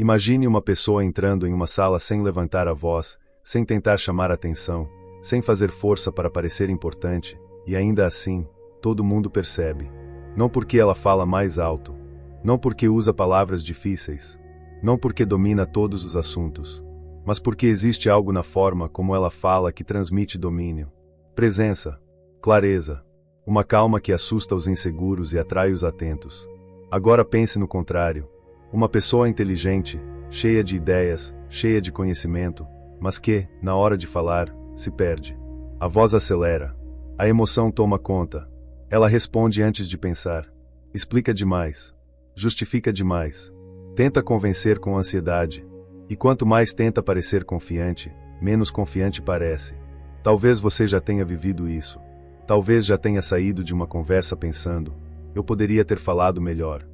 Imagine uma pessoa entrando em uma sala sem levantar a voz, sem tentar chamar a atenção, sem fazer força para parecer importante, e ainda assim, todo mundo percebe. Não porque ela fala mais alto, não porque usa palavras difíceis, não porque domina todos os assuntos, mas porque existe algo na forma como ela fala que transmite domínio, presença, clareza, uma calma que assusta os inseguros e atrai os atentos. Agora pense no contrário. Uma pessoa inteligente, cheia de ideias, cheia de conhecimento, mas que, na hora de falar, se perde. A voz acelera. A emoção toma conta. Ela responde antes de pensar. Explica demais. Justifica demais. Tenta convencer com ansiedade. E quanto mais tenta parecer confiante, menos confiante parece. Talvez você já tenha vivido isso. Talvez já tenha saído de uma conversa pensando: eu poderia ter falado melhor.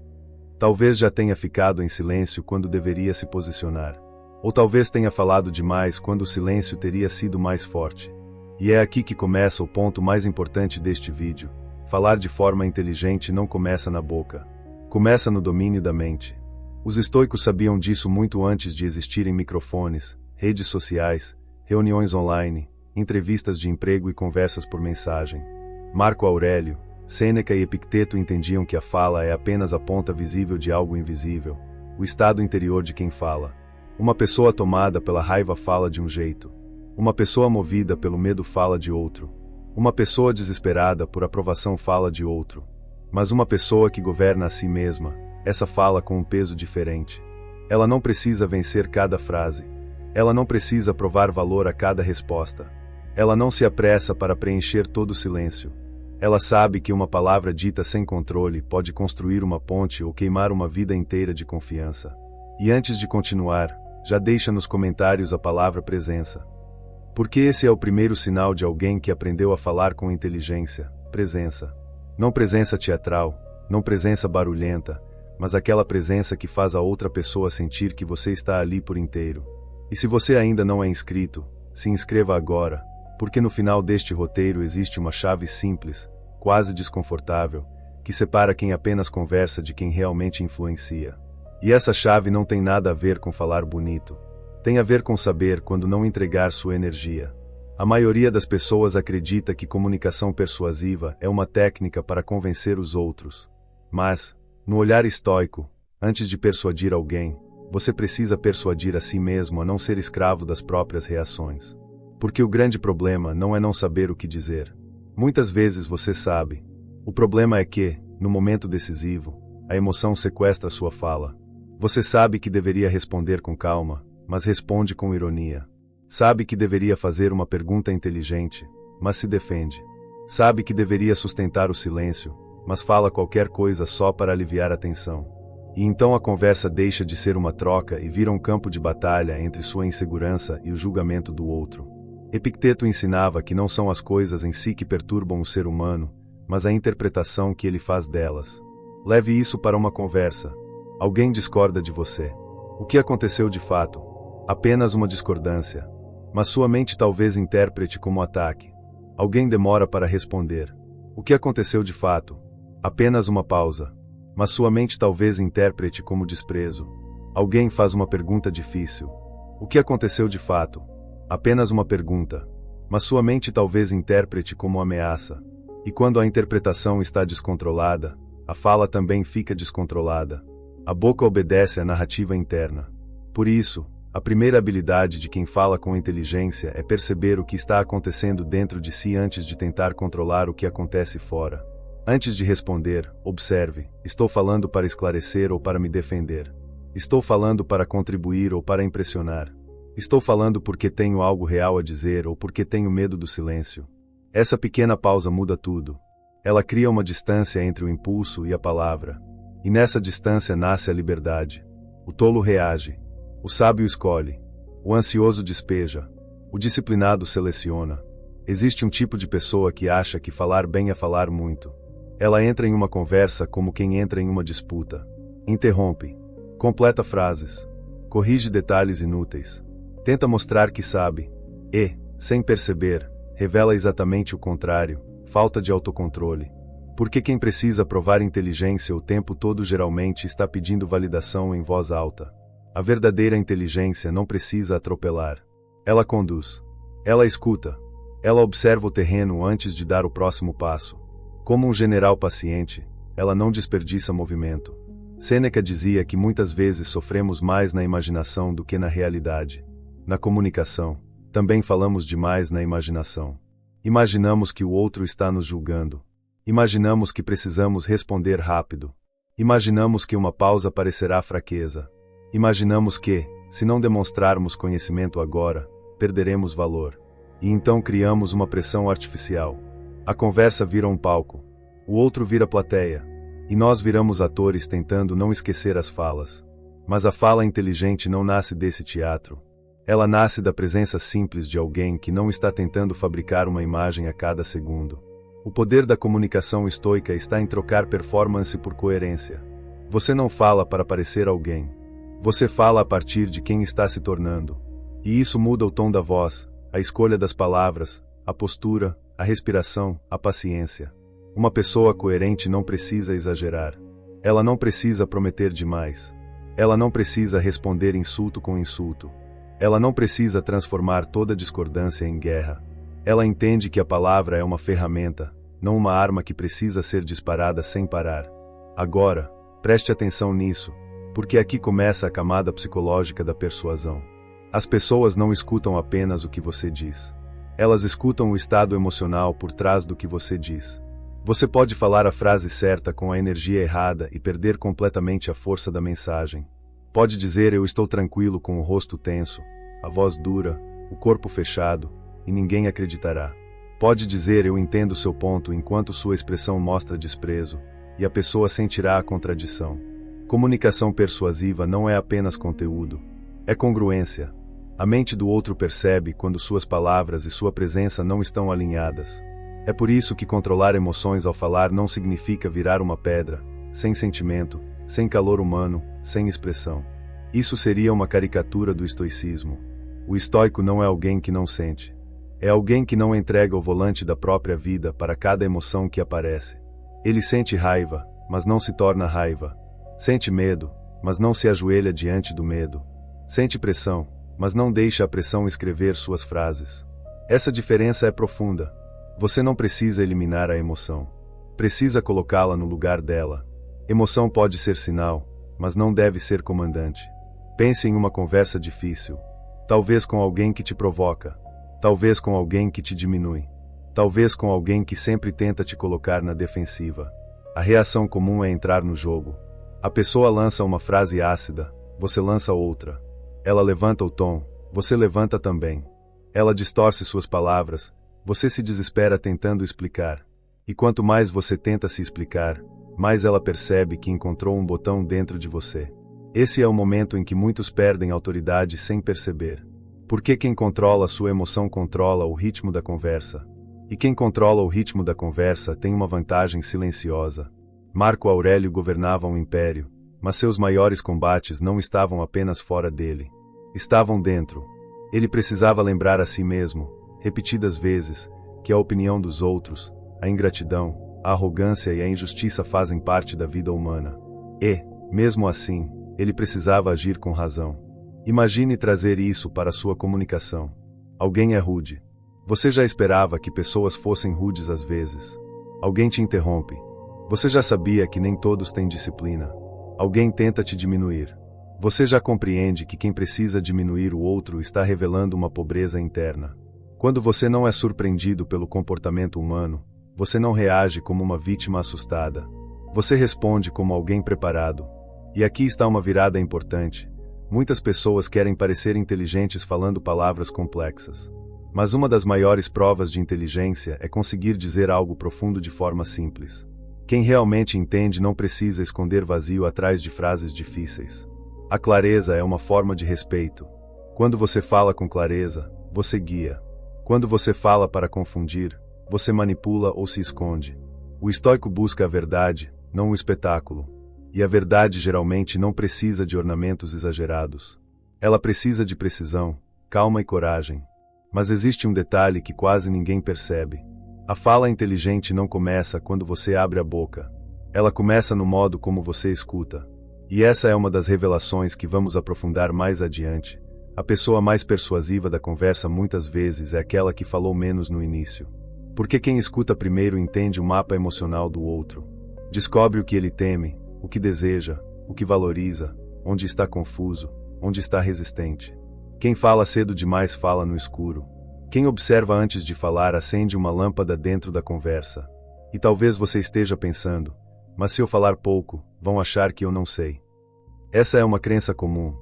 Talvez já tenha ficado em silêncio quando deveria se posicionar. Ou talvez tenha falado demais quando o silêncio teria sido mais forte. E é aqui que começa o ponto mais importante deste vídeo. Falar de forma inteligente não começa na boca. Começa no domínio da mente. Os estoicos sabiam disso muito antes de existirem microfones, redes sociais, reuniões online, entrevistas de emprego e conversas por mensagem. Marco Aurélio, Sêneca e Epicteto entendiam que a fala é apenas a ponta visível de algo invisível, o estado interior de quem fala. Uma pessoa tomada pela raiva fala de um jeito. Uma pessoa movida pelo medo fala de outro. Uma pessoa desesperada por aprovação fala de outro. Mas uma pessoa que governa a si mesma, essa fala com um peso diferente. Ela não precisa vencer cada frase. Ela não precisa provar valor a cada resposta. Ela não se apressa para preencher todo o silêncio. Ela sabe que uma palavra dita sem controle pode construir uma ponte ou queimar uma vida inteira de confiança. E antes de continuar, já deixa nos comentários a palavra presença. Porque esse é o primeiro sinal de alguém que aprendeu a falar com inteligência, presença. Não presença teatral, não presença barulhenta, mas aquela presença que faz a outra pessoa sentir que você está ali por inteiro. E se você ainda não é inscrito, se inscreva agora, porque no final deste roteiro existe uma chave simples, quase desconfortável, que separa quem apenas conversa de quem realmente influencia. E essa chave não tem nada a ver com falar bonito. Tem a ver com saber quando não entregar sua energia. A maioria das pessoas acredita que comunicação persuasiva é uma técnica para convencer os outros. Mas, no olhar estoico, antes de persuadir alguém, você precisa persuadir a si mesmo a não ser escravo das próprias reações. Porque o grande problema não é não saber o que dizer. Muitas vezes você sabe. O problema é que, no momento decisivo, a emoção sequestra sua fala. Você sabe que deveria responder com calma, mas responde com ironia. Sabe que deveria fazer uma pergunta inteligente, mas se defende. Sabe que deveria sustentar o silêncio, mas fala qualquer coisa só para aliviar a tensão. E então a conversa deixa de ser uma troca e vira um campo de batalha entre sua insegurança e o julgamento do outro. Epicteto ensinava que não são as coisas em si que perturbam o ser humano, mas a interpretação que ele faz delas. Leve isso para uma conversa. Alguém discorda de você. O que aconteceu de fato? Apenas uma discordância. Mas sua mente talvez interprete como ataque. Alguém demora para responder. O que aconteceu de fato? Apenas uma pausa. Mas sua mente talvez interprete como desprezo. Alguém faz uma pergunta difícil. O que aconteceu de fato? Apenas uma pergunta. Mas sua mente talvez interprete como ameaça. E quando a interpretação está descontrolada, a fala também fica descontrolada. A boca obedece à narrativa interna. Por isso, a primeira habilidade de quem fala com inteligência é perceber o que está acontecendo dentro de si antes de tentar controlar o que acontece fora. Antes de responder, observe: estou falando para esclarecer ou para me defender? Estou falando para contribuir ou para impressionar? Estou falando porque tenho algo real a dizer ou porque tenho medo do silêncio? Essa pequena pausa muda tudo. Ela cria uma distância entre o impulso e a palavra. E nessa distância nasce a liberdade. O tolo reage. O sábio escolhe. O ansioso despeja. O disciplinado seleciona. Existe um tipo de pessoa que acha que falar bem é falar muito. Ela entra em uma conversa como quem entra em uma disputa. Interrompe. Completa frases. Corrige detalhes inúteis. Tenta mostrar que sabe. E, sem perceber, revela exatamente o contrário: falta de autocontrole. Porque quem precisa provar inteligência o tempo todo geralmente está pedindo validação em voz alta. A verdadeira inteligência não precisa atropelar. Ela conduz. Ela escuta. Ela observa o terreno antes de dar o próximo passo. Como um general paciente, ela não desperdiça movimento. Sêneca dizia que muitas vezes sofremos mais na imaginação do que na realidade. Na comunicação, também falamos demais na imaginação. Imaginamos que o outro está nos julgando. Imaginamos que precisamos responder rápido. Imaginamos que uma pausa parecerá fraqueza. Imaginamos que, se não demonstrarmos conhecimento agora, perderemos valor. E então criamos uma pressão artificial. A conversa vira um palco. O outro vira plateia. E nós viramos atores tentando não esquecer as falas. Mas a fala inteligente não nasce desse teatro. Ela nasce da presença simples de alguém que não está tentando fabricar uma imagem a cada segundo. O poder da comunicação estoica está em trocar performance por coerência. Você não fala para parecer alguém. Você fala a partir de quem está se tornando. E isso muda o tom da voz, a escolha das palavras, a postura, a respiração, a paciência. Uma pessoa coerente não precisa exagerar. Ela não precisa prometer demais. Ela não precisa responder insulto com insulto. Ela não precisa transformar toda discordância em guerra. Ela entende que a palavra é uma ferramenta, não uma arma que precisa ser disparada sem parar. Agora, preste atenção nisso, porque aqui começa a camada psicológica da persuasão. As pessoas não escutam apenas o que você diz. Elas escutam o estado emocional por trás do que você diz. Você pode falar a frase certa com a energia errada e perder completamente a força da mensagem. Pode dizer eu estou tranquilo com o rosto tenso, a voz dura, o corpo fechado, e ninguém acreditará. Pode dizer eu entendo seu ponto enquanto sua expressão mostra desprezo, e a pessoa sentirá a contradição. Comunicação persuasiva não é apenas conteúdo, é congruência. A mente do outro percebe quando suas palavras e sua presença não estão alinhadas. É por isso que controlar emoções ao falar não significa virar uma pedra, sem sentimento, sem calor humano, sem expressão. Isso seria uma caricatura do estoicismo. O estoico não é alguém que não sente. É alguém que não entrega o volante da própria vida para cada emoção que aparece. Ele sente raiva, mas não se torna raiva. Sente medo, mas não se ajoelha diante do medo. Sente pressão, mas não deixa a pressão escrever suas frases. Essa diferença é profunda. Você não precisa eliminar a emoção. Precisa colocá-la no lugar dela. Emoção pode ser sinal, mas não deve ser comandante. Pense em uma conversa difícil. Talvez com alguém que te provoca. Talvez com alguém que te diminui. Talvez com alguém que sempre tenta te colocar na defensiva. A reação comum é entrar no jogo. A pessoa lança uma frase ácida, você lança outra. Ela levanta o tom, você levanta também. Ela distorce suas palavras, você se desespera tentando explicar. E quanto mais você tenta se explicar, mais ela percebe que encontrou um botão dentro de você. Esse é o momento em que muitos perdem autoridade sem perceber. Porque quem controla sua emoção controla o ritmo da conversa. E quem controla o ritmo da conversa tem uma vantagem silenciosa. Marco Aurélio governava um império, mas seus maiores combates não estavam apenas fora dele. Estavam dentro. Ele precisava lembrar a si mesmo, repetidas vezes, que a opinião dos outros, a ingratidão, a arrogância e a injustiça fazem parte da vida humana. E, mesmo assim, ele precisava agir com razão. Imagine trazer isso para sua comunicação. Alguém é rude. Você já esperava que pessoas fossem rudes às vezes. Alguém te interrompe. Você já sabia que nem todos têm disciplina. Alguém tenta te diminuir. Você já compreende que quem precisa diminuir o outro está revelando uma pobreza interna. Quando você não é surpreendido pelo comportamento humano, você não reage como uma vítima assustada. Você responde como alguém preparado. E aqui está uma virada importante. Muitas pessoas querem parecer inteligentes falando palavras complexas. Mas uma das maiores provas de inteligência é conseguir dizer algo profundo de forma simples. Quem realmente entende não precisa esconder vazio atrás de frases difíceis. A clareza é uma forma de respeito. Quando você fala com clareza, você guia. Quando você fala para confundir, você manipula ou se esconde. O estoico busca a verdade, não o espetáculo. E a verdade geralmente não precisa de ornamentos exagerados. Ela precisa de precisão, calma e coragem. Mas existe um detalhe que quase ninguém percebe. A fala inteligente não começa quando você abre a boca. Ela começa no modo como você escuta. E essa é uma das revelações que vamos aprofundar mais adiante. A pessoa mais persuasiva da conversa muitas vezes é aquela que falou menos no início. Porque quem escuta primeiro entende o mapa emocional do outro. Descobre o que ele teme, o que deseja, o que valoriza, onde está confuso, onde está resistente. Quem fala cedo demais fala no escuro. Quem observa antes de falar acende uma lâmpada dentro da conversa. E talvez você esteja pensando, mas se eu falar pouco, vão achar que eu não sei. Essa é uma crença comum.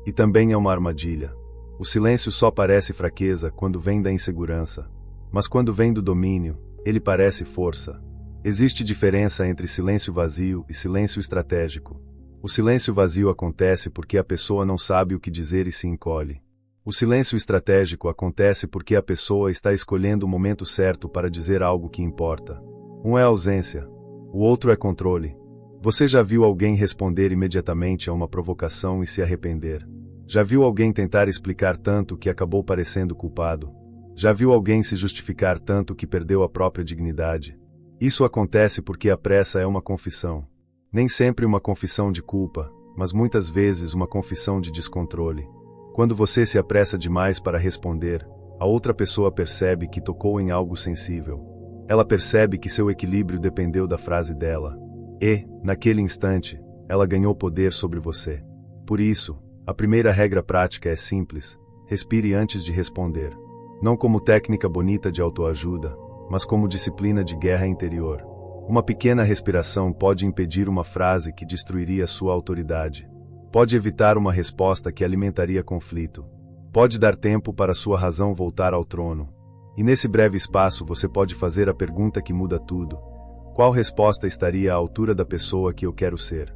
E também é uma armadilha. O silêncio só parece fraqueza quando vem da insegurança. Mas quando vem do domínio, ele parece força. Existe diferença entre silêncio vazio e silêncio estratégico. O silêncio vazio acontece porque a pessoa não sabe o que dizer e se encolhe. O silêncio estratégico acontece porque a pessoa está escolhendo o momento certo para dizer algo que importa. Um é ausência, o outro é controle. Você já viu alguém responder imediatamente a uma provocação e se arrepender? Já viu alguém tentar explicar tanto que acabou parecendo culpado? Já viu alguém se justificar tanto que perdeu a própria dignidade? Isso acontece porque a pressa é uma confissão. Nem sempre uma confissão de culpa, mas muitas vezes uma confissão de descontrole. Quando você se apressa demais para responder, a outra pessoa percebe que tocou em algo sensível. Ela percebe que seu equilíbrio dependeu da frase dela. E, naquele instante, ela ganhou poder sobre você. Por isso, a primeira regra prática é simples: respire antes de responder. Não como técnica bonita de autoajuda, mas como disciplina de guerra interior. Uma pequena respiração pode impedir uma frase que destruiria sua autoridade. Pode evitar uma resposta que alimentaria conflito. Pode dar tempo para sua razão voltar ao trono. E nesse breve espaço você pode fazer a pergunta que muda tudo. Qual resposta estaria à altura da pessoa que eu quero ser?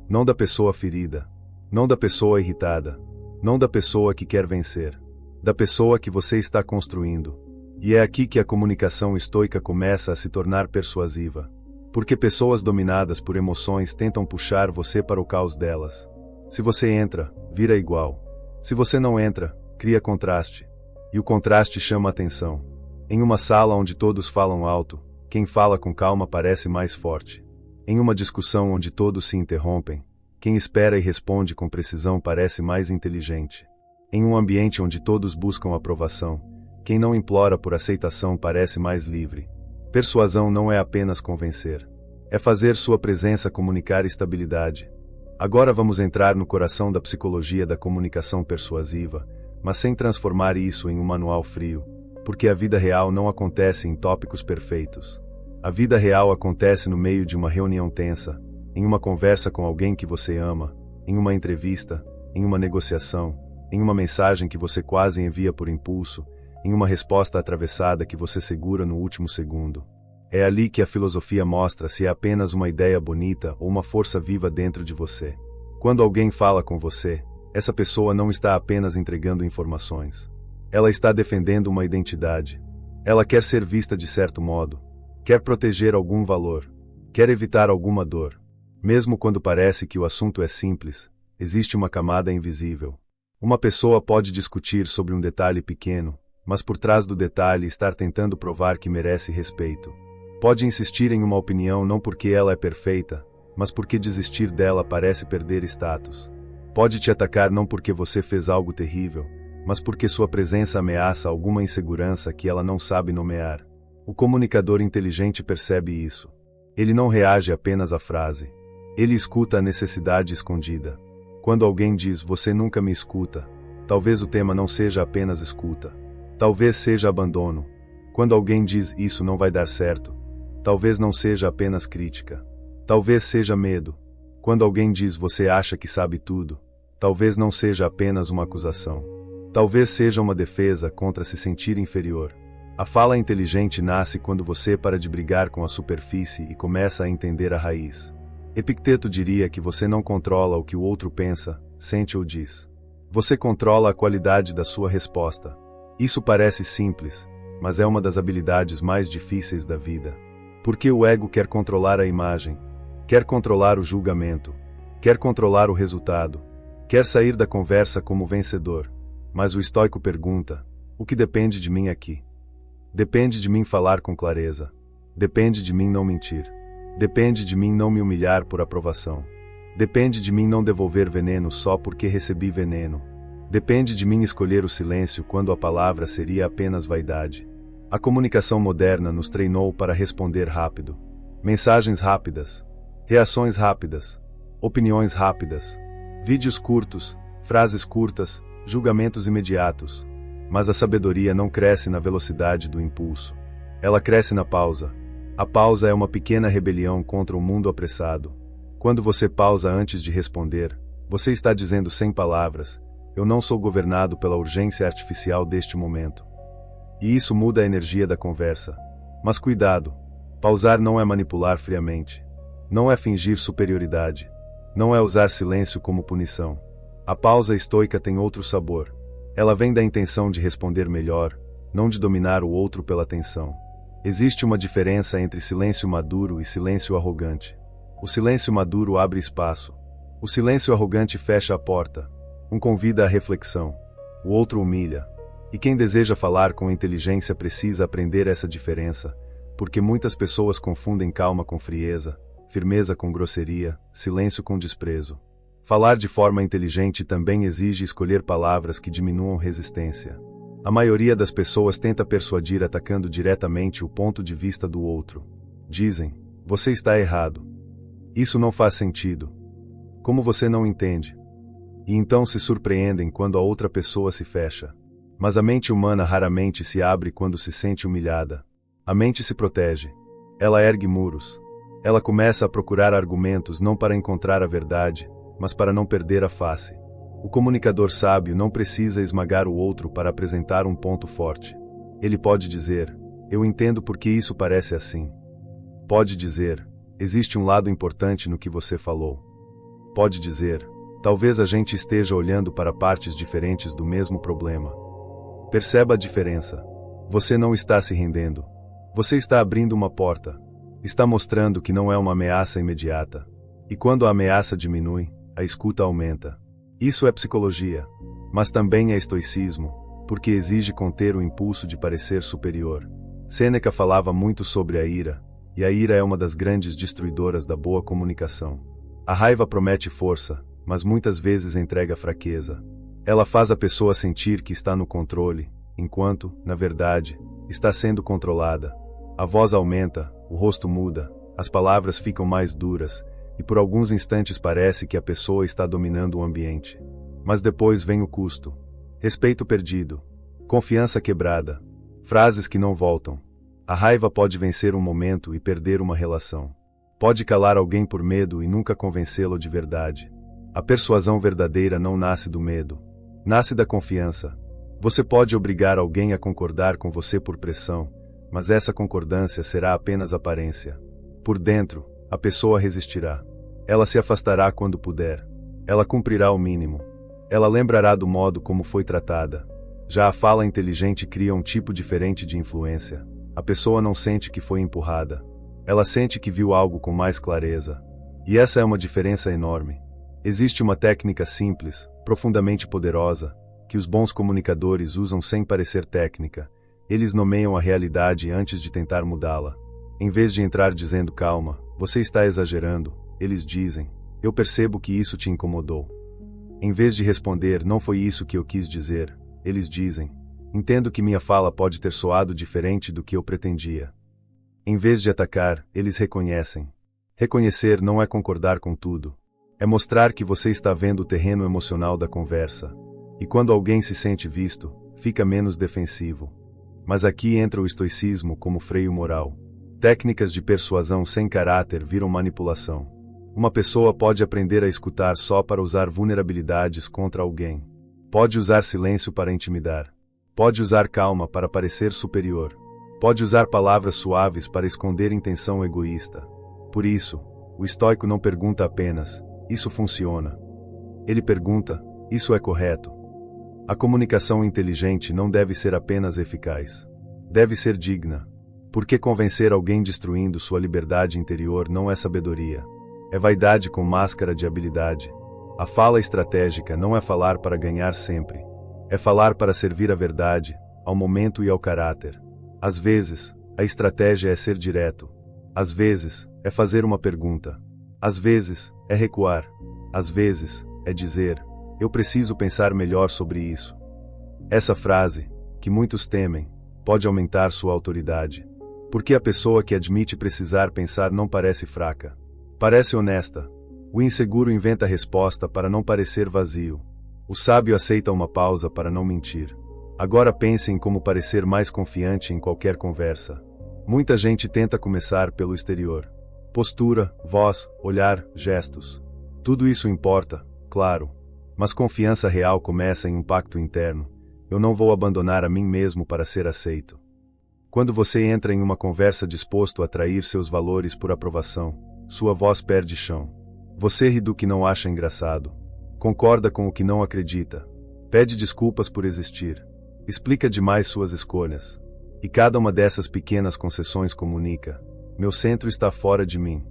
Não da pessoa ferida. Não da pessoa irritada. Não da pessoa que quer vencer. Da pessoa que você está construindo. E é aqui que a comunicação estoica começa a se tornar persuasiva. Porque pessoas dominadas por emoções tentam puxar você para o caos delas. Se você entra, vira igual. Se você não entra, cria contraste. E o contraste chama atenção. Em uma sala onde todos falam alto, quem fala com calma parece mais forte. Em uma discussão onde todos se interrompem, quem espera e responde com precisão parece mais inteligente. Em um ambiente onde todos buscam aprovação, quem não implora por aceitação parece mais livre. Persuasão não é apenas convencer. É fazer sua presença comunicar estabilidade. Agora vamos entrar no coração da psicologia da comunicação persuasiva, mas sem transformar isso em um manual frio, porque a vida real não acontece em tópicos perfeitos. A vida real acontece no meio de uma reunião tensa, em uma conversa com alguém que você ama, em uma entrevista, em uma negociação, em uma mensagem que você quase envia por impulso, em uma resposta atravessada que você segura no último segundo. É ali que a filosofia mostra se é apenas uma ideia bonita ou uma força viva dentro de você. Quando alguém fala com você, essa pessoa não está apenas entregando informações. Ela está defendendo uma identidade. Ela quer ser vista de certo modo. Quer proteger algum valor. Quer evitar alguma dor. Mesmo quando parece que o assunto é simples, existe uma camada invisível. Uma pessoa pode discutir sobre um detalhe pequeno, mas por trás do detalhe estar tentando provar que merece respeito. Pode insistir em uma opinião não porque ela é perfeita, mas porque desistir dela parece perder status. Pode te atacar não porque você fez algo terrível, mas porque sua presença ameaça alguma insegurança que ela não sabe nomear. O comunicador inteligente percebe isso. Ele não reage apenas à frase. Ele escuta a necessidade escondida. Quando alguém diz "você nunca me escuta", talvez o tema não seja apenas escuta. Talvez seja abandono. Quando alguém diz "isso não vai dar certo", talvez não seja apenas crítica. Talvez seja medo. Quando alguém diz "você acha que sabe tudo", talvez não seja apenas uma acusação. Talvez seja uma defesa contra se sentir inferior. A fala inteligente nasce quando você para de brigar com a superfície e começa a entender a raiz. Epicteto diria que você não controla o que o outro pensa, sente ou diz. Você controla a qualidade da sua resposta. Isso parece simples, mas é uma das habilidades mais difíceis da vida. Porque o ego quer controlar a imagem, quer controlar o julgamento, quer controlar o resultado, quer sair da conversa como vencedor. Mas o estoico pergunta: o que depende de mim aqui? Depende de mim falar com clareza. Depende de mim não mentir. Depende de mim não me humilhar por aprovação. Depende de mim não devolver veneno só porque recebi veneno. Depende de mim escolher o silêncio quando a palavra seria apenas vaidade. A comunicação moderna nos treinou para responder rápido. Mensagens rápidas, reações rápidas, opiniões rápidas, vídeos curtos, frases curtas, julgamentos imediatos. Mas a sabedoria não cresce na velocidade do impulso. Ela cresce na pausa. A pausa é uma pequena rebelião contra o mundo apressado. Quando você pausa antes de responder, você está dizendo sem palavras: eu não sou governado pela urgência artificial deste momento. E isso muda a energia da conversa. Mas cuidado, pausar não é manipular friamente. Não é fingir superioridade. Não é usar silêncio como punição. A pausa estoica tem outro sabor. Ela vem da intenção de responder melhor, não de dominar o outro pela atenção. Existe uma diferença entre silêncio maduro e silêncio arrogante. O silêncio maduro abre espaço. O silêncio arrogante fecha a porta. Um convida à reflexão. O outro humilha. E quem deseja falar com inteligência precisa aprender essa diferença, porque muitas pessoas confundem calma com frieza, firmeza com grosseria, silêncio com desprezo. Falar de forma inteligente também exige escolher palavras que diminuam resistência. A maioria das pessoas tenta persuadir atacando diretamente o ponto de vista do outro. Dizem: você está errado. Isso não faz sentido. Como você não entende? E então se surpreendem quando a outra pessoa se fecha. Mas a mente humana raramente se abre quando se sente humilhada. A mente se protege. Ela ergue muros. Ela começa a procurar argumentos não para encontrar a verdade, mas para não perder a face. O comunicador sábio não precisa esmagar o outro para apresentar um ponto forte. Ele pode dizer: eu entendo porque isso parece assim. Pode dizer: existe um lado importante no que você falou. Pode dizer: talvez a gente esteja olhando para partes diferentes do mesmo problema. Perceba a diferença. Você não está se rendendo. Você está abrindo uma porta. Está mostrando que não é uma ameaça imediata. E quando a ameaça diminui, a escuta aumenta. Isso é psicologia. Mas também é estoicismo, porque exige conter o impulso de parecer superior. Sêneca falava muito sobre a ira, e a ira é uma das grandes destruidoras da boa comunicação. A raiva promete força, mas muitas vezes entrega fraqueza. Ela faz a pessoa sentir que está no controle, enquanto, na verdade, está sendo controlada. A voz aumenta, o rosto muda, as palavras ficam mais duras, e por alguns instantes parece que a pessoa está dominando o ambiente. Mas depois vem o custo. Respeito perdido. Confiança quebrada. Frases que não voltam. A raiva pode vencer um momento e perder uma relação. Pode calar alguém por medo e nunca convencê-lo de verdade. A persuasão verdadeira não nasce do medo. Nasce da confiança. Você pode obrigar alguém a concordar com você por pressão, mas essa concordância será apenas aparência. Por dentro, a pessoa resistirá. Ela se afastará quando puder. Ela cumprirá o mínimo. Ela lembrará do modo como foi tratada. Já a fala inteligente cria um tipo diferente de influência. A pessoa não sente que foi empurrada. Ela sente que viu algo com mais clareza. E essa é uma diferença enorme. Existe uma técnica simples, profundamente poderosa, que os bons comunicadores usam sem parecer técnica. Eles nomeiam a realidade antes de tentar mudá-la. Em vez de entrar dizendo calma, você está exagerando, eles dizem: eu percebo que isso te incomodou. Em vez de responder não foi isso que eu quis dizer, eles dizem: entendo que minha fala pode ter soado diferente do que eu pretendia. Em vez de atacar, eles reconhecem. Reconhecer não é concordar com tudo. É mostrar que você está vendo o terreno emocional da conversa. E quando alguém se sente visto, fica menos defensivo. Mas aqui entra o estoicismo como freio moral. Técnicas de persuasão sem caráter viram manipulação. Uma pessoa pode aprender a escutar só para usar vulnerabilidades contra alguém. Pode usar silêncio para intimidar. Pode usar calma para parecer superior. Pode usar palavras suaves para esconder intenção egoísta. Por isso, o estoico não pergunta apenas: isso funciona? Ele pergunta: isso é correto? A comunicação inteligente não deve ser apenas eficaz. Deve ser digna. Porque convencer alguém destruindo sua liberdade interior não é sabedoria. É vaidade com máscara de habilidade. A fala estratégica não é falar para ganhar sempre. É falar para servir à verdade, ao momento e ao caráter. Às vezes, a estratégia é ser direto. Às vezes, é fazer uma pergunta. Às vezes, é recuar. às vezes, é dizer: eu preciso pensar melhor sobre isso. Essa frase, que muitos temem, pode aumentar sua autoridade. Porque a pessoa que admite precisar pensar não parece fraca. Parece honesta. O inseguro inventa a resposta para não parecer vazio. O sábio aceita uma pausa para não mentir. Agora pense em como parecer mais confiante em qualquer conversa. Muita gente tenta começar pelo exterior. Postura, voz, olhar, gestos. Tudo isso importa, claro. Mas confiança real começa em um pacto interno. Eu não vou abandonar a mim mesmo para ser aceito. Quando você entra em uma conversa disposto a trair seus valores por aprovação, sua voz perde chão. Você ri do que não acha engraçado. Concorda com o que não acredita. Pede desculpas por existir. Explica demais suas escolhas. E cada uma dessas pequenas concessões comunica: meu centro está fora de mim.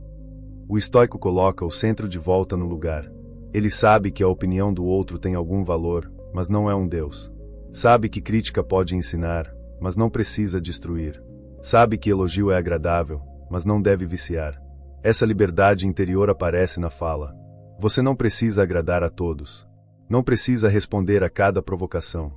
O estoico coloca o centro de volta no lugar. Ele sabe que a opinião do outro tem algum valor, mas não é um Deus. Sabe que crítica pode ensinar, mas não precisa destruir. Sabe que elogio é agradável, mas não deve viciar. Essa liberdade interior aparece na fala. Você não precisa agradar a todos. Não precisa responder a cada provocação.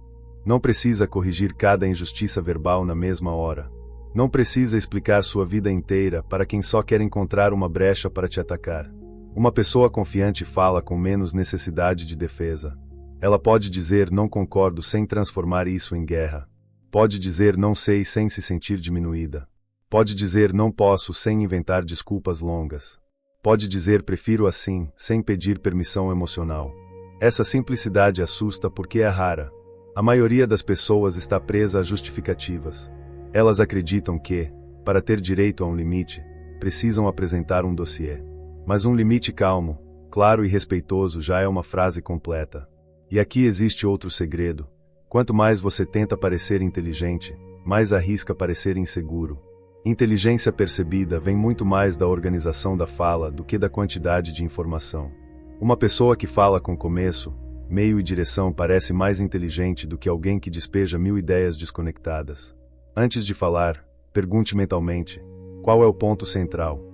Não precisa corrigir cada injustiça verbal na mesma hora. Não precisa explicar sua vida inteira para quem só quer encontrar uma brecha para te atacar. Uma pessoa confiante fala com menos necessidade de defesa. Ela pode dizer não concordo sem transformar isso em guerra. Pode dizer não sei sem se sentir diminuída. Pode dizer não posso sem inventar desculpas longas. Pode dizer prefiro assim, sem pedir permissão emocional. Essa simplicidade assusta porque é rara. A maioria das pessoas está presa a justificativas. Elas acreditam que, para ter direito a um limite, precisam apresentar um dossiê. Mas um limite calmo, claro e respeitoso já é uma frase completa. E aqui existe outro segredo. Quanto mais você tenta parecer inteligente, mais arrisca parecer inseguro. Inteligência percebida vem muito mais da organização da fala do que da quantidade de informação. Uma pessoa que fala com começo, meio e direção parece mais inteligente do que alguém que despeja 1000 ideias desconectadas. Antes de falar, pergunte mentalmente: qual é o ponto central?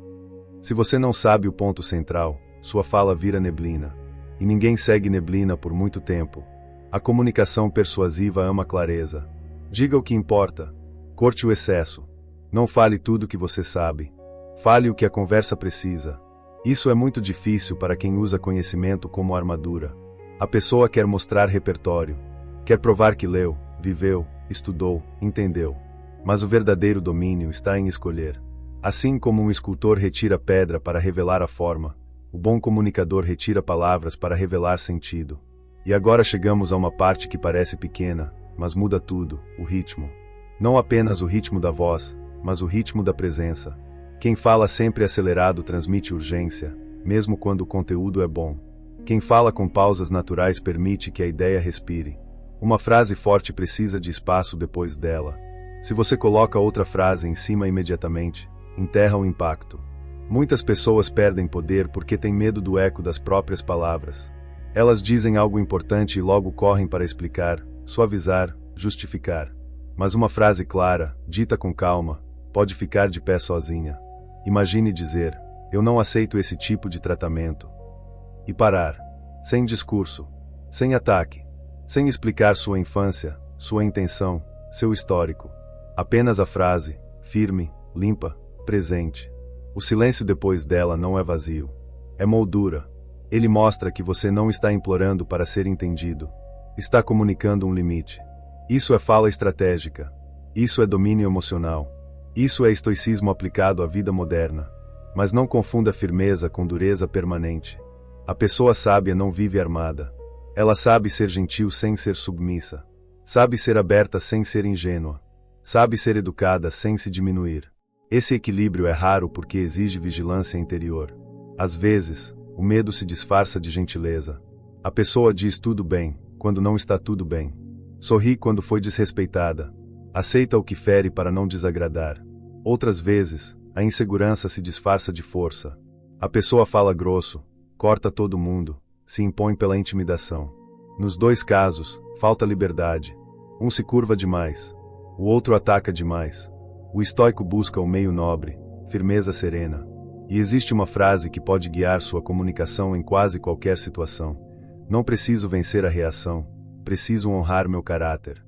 Se você não sabe o ponto central, sua fala vira neblina. E ninguém segue neblina por muito tempo. A comunicação persuasiva ama clareza. Diga o que importa. Corte o excesso. Não fale tudo o que você sabe. Fale o que a conversa precisa. Isso é muito difícil para quem usa conhecimento como armadura. A pessoa quer mostrar repertório. Quer provar que leu, viveu, estudou, entendeu. Mas o verdadeiro domínio está em escolher. Assim como um escultor retira pedra para revelar a forma, o bom comunicador retira palavras para revelar sentido. E agora chegamos a uma parte que parece pequena, mas muda tudo: o ritmo. Não apenas o ritmo da voz, mas o ritmo da presença. Quem fala sempre acelerado transmite urgência, mesmo quando o conteúdo é bom. Quem fala com pausas naturais permite que a ideia respire. Uma frase forte precisa de espaço depois dela. Se você coloca outra frase em cima imediatamente, enterra o impacto. Muitas pessoas perdem poder porque têm medo do eco das próprias palavras. Elas dizem algo importante e logo correm para explicar, suavizar, justificar. Mas uma frase clara, dita com calma, pode ficar de pé sozinha. Imagine dizer: eu não aceito esse tipo de tratamento. E parar. Sem discurso. Sem ataque. Sem explicar sua infância, sua intenção, seu histórico. Apenas a frase, firme, limpa, presente. O silêncio depois dela não é vazio. É moldura. Ele mostra que você não está implorando para ser entendido. Está comunicando um limite. Isso é fala estratégica. Isso é domínio emocional. Isso é estoicismo aplicado à vida moderna. Mas não confunda firmeza com dureza permanente. A pessoa sábia não vive armada. Ela sabe ser gentil sem ser submissa. Sabe ser aberta sem ser ingênua. Sabe ser educada sem se diminuir. Esse equilíbrio é raro porque exige vigilância interior. Às vezes, o medo se disfarça de gentileza. A pessoa diz tudo bem, quando não está tudo bem. Sorri quando foi desrespeitada. Aceita o que fere para não desagradar. Outras vezes, a insegurança se disfarça de força. A pessoa fala grosso, corta todo mundo, se impõe pela intimidação. Nos dois casos, falta liberdade. Um se curva demais. O outro ataca demais. O estoico busca o meio nobre, firmeza serena. E existe uma frase que pode guiar sua comunicação em quase qualquer situação: não preciso vencer a reação, preciso honrar meu caráter.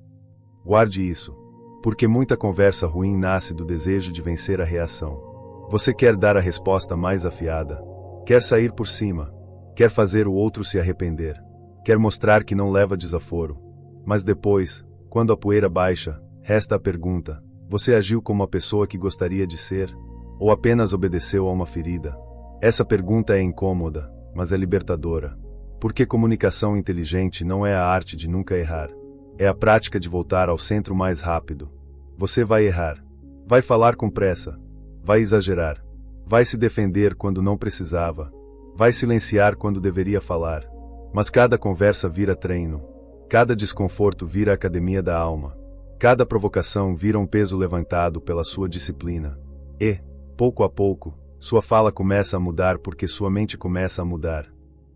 Guarde isso. Porque muita conversa ruim nasce do desejo de vencer a reação. Você quer dar a resposta mais afiada. Quer sair por cima. Quer fazer o outro se arrepender. Quer mostrar que não leva desaforo. Mas depois, quando a poeira baixa, resta a pergunta: você agiu como a pessoa que gostaria de ser? Ou apenas obedeceu a uma ferida? Essa pergunta é incômoda, mas é libertadora. Porque comunicação inteligente não é a arte de nunca errar. É a prática de voltar ao centro mais rápido. Você vai errar. Vai falar com pressa. Vai exagerar. Vai se defender quando não precisava. Vai silenciar quando deveria falar. Mas cada conversa vira treino. Cada desconforto vira academia da alma. Cada provocação vira um peso levantado pela sua disciplina. E, pouco a pouco, sua fala começa a mudar porque sua mente começa a mudar.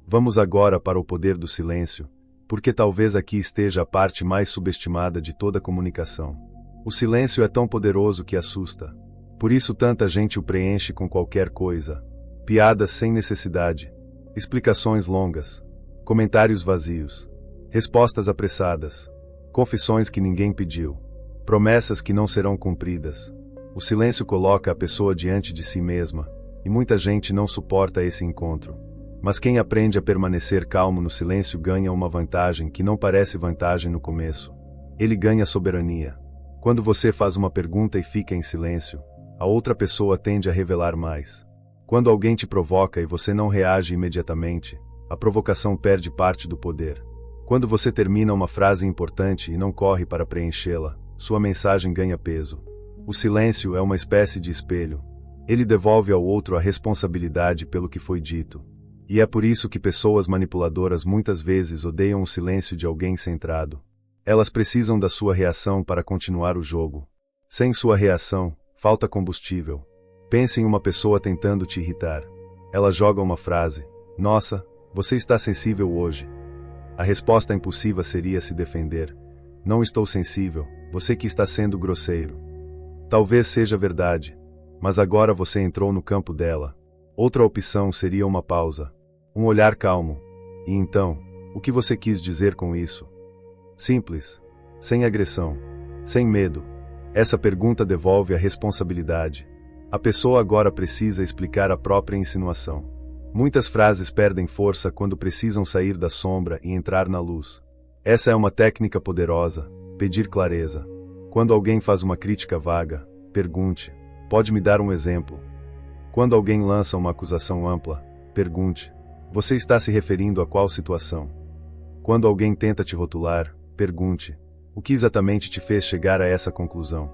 Vamos agora para o poder do silêncio, porque talvez aqui esteja a parte mais subestimada de toda a comunicação. O silêncio é tão poderoso que assusta. Por isso tanta gente o preenche com qualquer coisa. Piadas sem necessidade. Explicações longas. Comentários vazios. Respostas apressadas. Confissões que ninguém pediu. Promessas que não serão cumpridas. O silêncio coloca a pessoa diante de si mesma, e muita gente não suporta esse encontro. Mas quem aprende a permanecer calmo no silêncio ganha uma vantagem que não parece vantagem no começo. Ele ganha soberania. Quando você faz uma pergunta e fica em silêncio, a outra pessoa tende a revelar mais. Quando alguém te provoca e você não reage imediatamente, a provocação perde parte do poder. Quando você termina uma frase importante e não corre para preenchê-la, sua mensagem ganha peso. O silêncio é uma espécie de espelho. Ele devolve ao outro a responsabilidade pelo que foi dito. E é por isso que pessoas manipuladoras muitas vezes odeiam o silêncio de alguém centrado. Elas precisam da sua reação para continuar o jogo. Sem sua reação, falta combustível. Pense em uma pessoa tentando te irritar. Ela joga uma frase: nossa, você está sensível hoje. A resposta impulsiva seria se defender: não estou sensível, você que está sendo grosseiro. Talvez seja verdade, mas agora você entrou no campo dela. Outra opção seria uma pausa. Um olhar calmo. E então, o que você quis dizer com isso? Simples. Sem agressão. Sem medo. Essa pergunta devolve a responsabilidade. A pessoa agora precisa explicar a própria insinuação. Muitas frases perdem força quando precisam sair da sombra e entrar na luz. Essa é uma técnica poderosa: pedir clareza. Quando alguém faz uma crítica vaga, pergunte: pode me dar um exemplo? Quando alguém lança uma acusação ampla, pergunte: você está se referindo a qual situação? Quando alguém tenta te rotular, pergunte: o que exatamente te fez chegar a essa conclusão?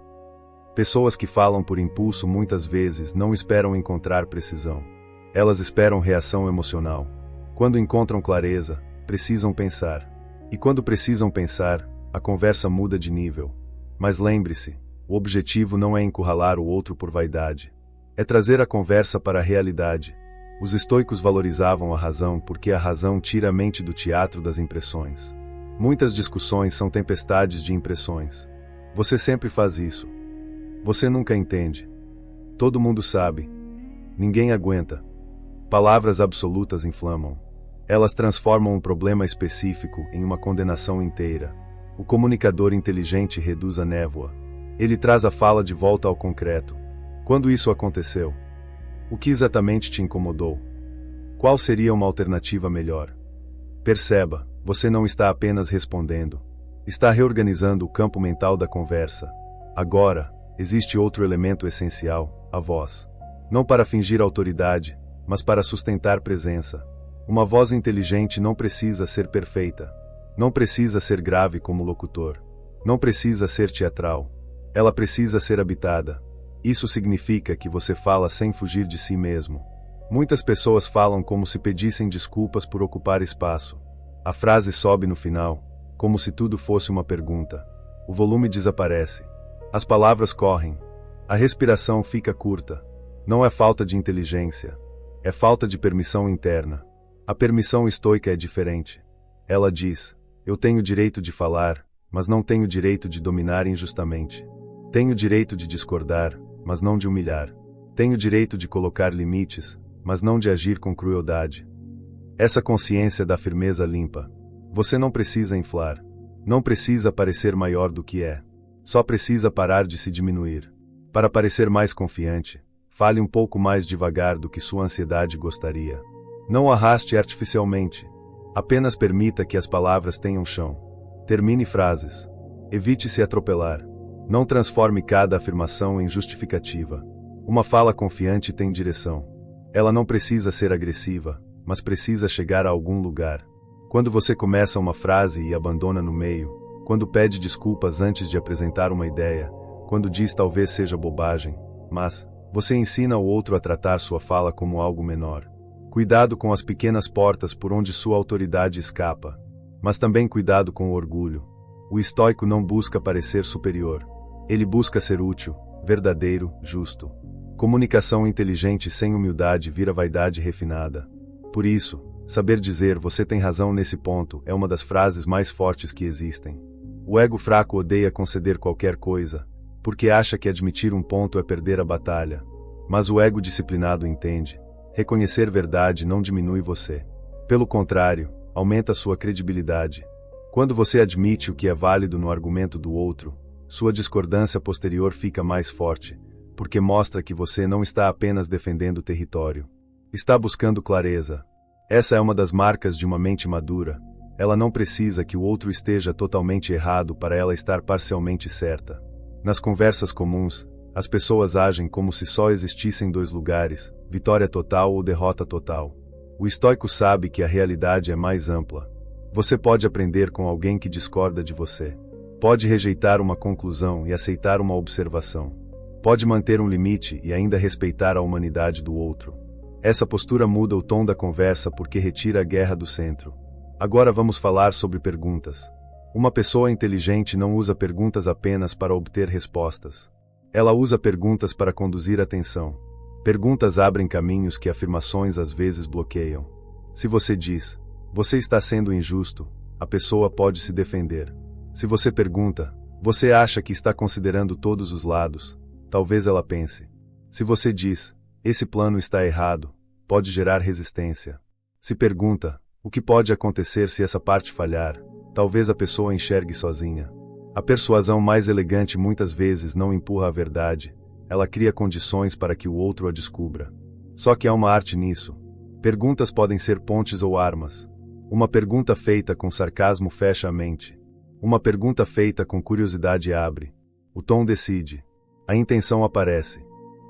Pessoas que falam por impulso muitas vezes não esperam encontrar precisão. Elas esperam reação emocional. Quando encontram clareza, precisam pensar. E quando precisam pensar, a conversa muda de nível. Mas lembre-se, o objetivo não é encurralar o outro por vaidade. É trazer a conversa para a realidade. Os estoicos valorizavam a razão porque a razão tira a mente do teatro das impressões. Muitas discussões são tempestades de impressões. Você sempre faz isso. Você nunca entende. Todo mundo sabe. Ninguém aguenta. Palavras absolutas inflamam. Elas transformam um problema específico em uma condenação inteira. O comunicador inteligente reduz a névoa. Ele traz a fala de volta ao concreto. Quando isso aconteceu? O que exatamente te incomodou? Qual seria uma alternativa melhor? Perceba, você não está apenas respondendo. Está reorganizando o campo mental da conversa. Agora, existe outro elemento essencial: a voz. Não para fingir autoridade, mas para sustentar presença. Uma voz inteligente não precisa ser perfeita. Não precisa ser grave como locutor. Não precisa ser teatral. Ela precisa ser habitada. Isso significa que você fala sem fugir de si mesmo. Muitas pessoas falam como se pedissem desculpas por ocupar espaço. A frase sobe no final, como se tudo fosse uma pergunta. O volume desaparece. As palavras correm. A respiração fica curta. Não é falta de inteligência. É falta de permissão interna. A permissão estoica é diferente. Ela diz: eu tenho direito de falar, mas não tenho direito de dominar injustamente. Tenho direito de discordar, mas não de humilhar. Tenho o direito de colocar limites, mas não de agir com crueldade. Essa consciência dá firmeza limpa. Você não precisa inflar. Não precisa parecer maior do que é. Só precisa parar de se diminuir. Para parecer mais confiante, fale um pouco mais devagar do que sua ansiedade gostaria. Não o arraste artificialmente. Apenas permita que as palavras tenham chão. Termine frases. Evite se atropelar. Não transforme cada afirmação em justificativa. Uma fala confiante tem direção. Ela não precisa ser agressiva, mas precisa chegar a algum lugar. Quando você começa uma frase e abandona no meio, quando pede desculpas antes de apresentar uma ideia, quando diz talvez seja bobagem, mas você ensina o outro a tratar sua fala como algo menor. Cuidado com as pequenas portas por onde sua autoridade escapa, mas também cuidado com o orgulho. O estoico não busca parecer superior. Ele busca ser útil, verdadeiro, justo. Comunicação inteligente sem humildade vira vaidade refinada. Por isso, saber dizer "você tem razão nesse ponto" é uma das frases mais fortes que existem. O ego fraco odeia conceder qualquer coisa, porque acha que admitir um ponto é perder a batalha. Mas o ego disciplinado entende: reconhecer verdade não diminui você. Pelo contrário, aumenta sua credibilidade. Quando você admite o que é válido no argumento do outro, sua discordância posterior fica mais forte, porque mostra que você não está apenas defendendo o território. Está buscando clareza. Essa é uma das marcas de uma mente madura. Ela não precisa que o outro esteja totalmente errado para ela estar parcialmente certa. Nas conversas comuns, as pessoas agem como se só existissem dois lugares, vitória total ou derrota total. O estoico sabe que a realidade é mais ampla. Você pode aprender com alguém que discorda de você. Pode rejeitar uma conclusão e aceitar uma observação. Pode manter um limite e ainda respeitar a humanidade do outro. Essa postura muda o tom da conversa porque retira a guerra do centro. Agora vamos falar sobre perguntas. Uma pessoa inteligente não usa perguntas apenas para obter respostas. Ela usa perguntas para conduzir atenção. Perguntas abrem caminhos que afirmações às vezes bloqueiam. Se você diz, "você está sendo injusto", a pessoa pode se defender. Se você pergunta, "você acha que está considerando todos os lados?", talvez ela pense. Se você diz, "esse plano está errado", pode gerar resistência. Se pergunta, "o que pode acontecer se essa parte falhar?", talvez a pessoa enxergue sozinha. A persuasão mais elegante muitas vezes não empurra a verdade, ela cria condições para que o outro a descubra. Só que há uma arte nisso. Perguntas podem ser pontes ou armas. Uma pergunta feita com sarcasmo fecha a mente. Uma pergunta feita com curiosidade abre. O tom decide. A intenção aparece.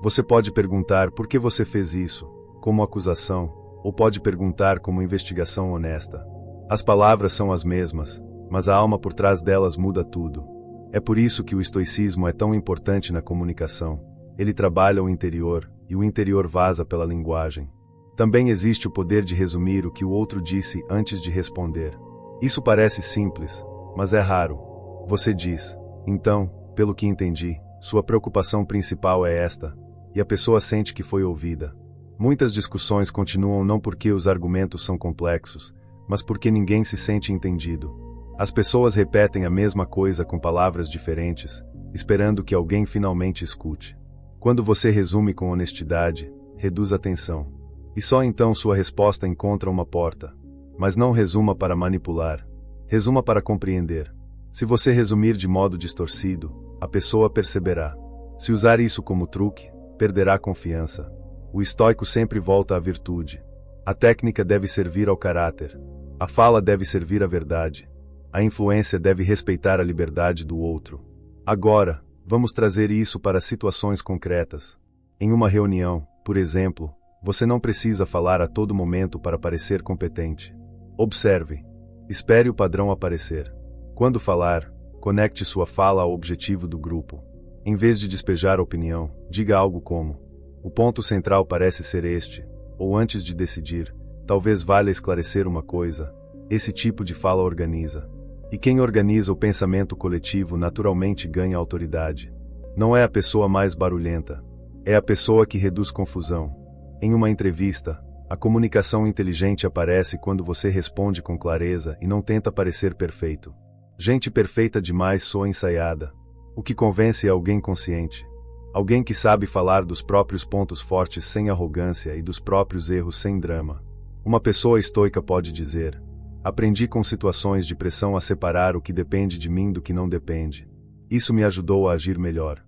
Você pode perguntar por que você fez isso, como acusação, ou pode perguntar como investigação honesta. As palavras são as mesmas, mas a alma por trás delas muda tudo. É por isso que o estoicismo é tão importante na comunicação. Ele trabalha o interior, e o interior vaza pela linguagem. Também existe o poder de resumir o que o outro disse antes de responder. Isso parece simples, mas é raro. Você diz, "então, pelo que entendi, sua preocupação principal é esta", e a pessoa sente que foi ouvida. Muitas discussões continuam não porque os argumentos são complexos, mas porque ninguém se sente entendido. As pessoas repetem a mesma coisa com palavras diferentes, esperando que alguém finalmente escute. Quando você resume com honestidade, reduz a tensão. E só então sua resposta encontra uma porta. Mas não resuma para manipular. Resuma para compreender. Se você resumir de modo distorcido, a pessoa perceberá. Se usar isso como truque, perderá a confiança. O estoico sempre volta à virtude. A técnica deve servir ao caráter. A fala deve servir à verdade. A influência deve respeitar a liberdade do outro. Agora, vamos trazer isso para situações concretas. Em uma reunião, por exemplo, você não precisa falar a todo momento para parecer competente. Observe. Espere o padrão aparecer. Quando falar, conecte sua fala ao objetivo do grupo. Em vez de despejar opinião, diga algo como: "O ponto central parece ser este", ou antes de decidir, talvez valha esclarecer uma coisa. Esse tipo de fala organiza. E quem organiza o pensamento coletivo naturalmente ganha autoridade. Não é a pessoa mais barulhenta. É a pessoa que reduz confusão. Em uma entrevista, a comunicação inteligente aparece quando você responde com clareza e não tenta parecer perfeito. Gente perfeita demais soa ensaiada. O que convence é alguém consciente. Alguém que sabe falar dos próprios pontos fortes sem arrogância e dos próprios erros sem drama. Uma pessoa estoica pode dizer: aprendi com situações de pressão a separar o que depende de mim do que não depende. Isso me ajudou a agir melhor.